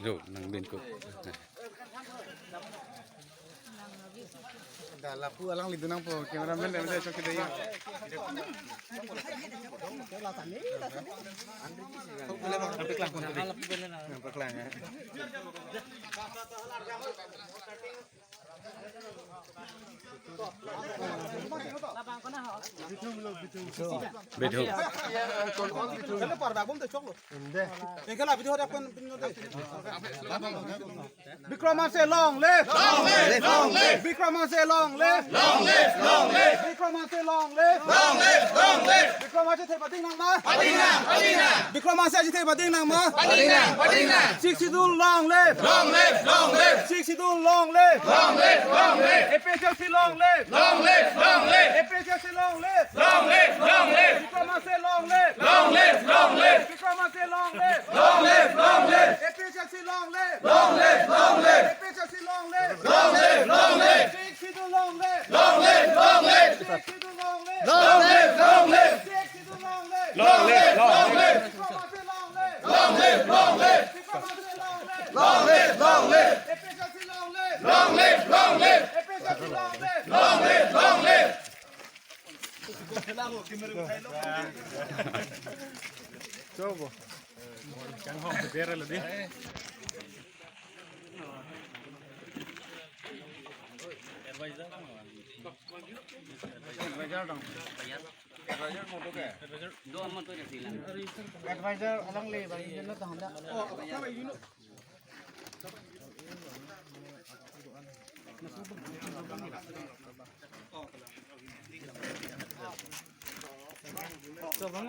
Rồi, nang bên cục. Dah lah pu alang lidu nang pu cameraman dah macam cakap dia. Boleh bang, sampai kelang pun tadi. Sampai kelang ya. Betul. Kalau parda bom tu cok lo. Ini kalau video ada pun Bikramase long live. Long live. Long live. Bikramase long live. Long live. Long live. Bikramase long live. Long live. Long live. Bikramase thei bading nang ma. Bading nang. Bading nang. Bikramase ji thei bading nang ma. Bading nang. Bading nang. Siksidul long live. Long live. Long live. Siksidul long live. Long live. Long live. Epejasi long live. Long live. Long live. Epejasi long live. Long live. Long live. Bikramase long live. Long live. Long live. Bikramase long live. Long live. Long live. Epejasi long live. Long live. Long live. Epejasi long live. Long live. Long live. Siksidul long live. Long live. Long live. Siksidul long live. Long live. Long live. Siksidul long live. Long live. Long live. Bikramase long live. Long live. Long live. Bikramase long live. Long live. Long live. Epejasi long live. Long live. Long live. Epejasi long live. Long live. Long live. Coba. Jangan hong biar lebih. Advisor dong. Advisor mau tuh kayak. Dua amat tuh sih. Advisor alang le, bang. Ini tuh hendak. Oh, apa ini? Coba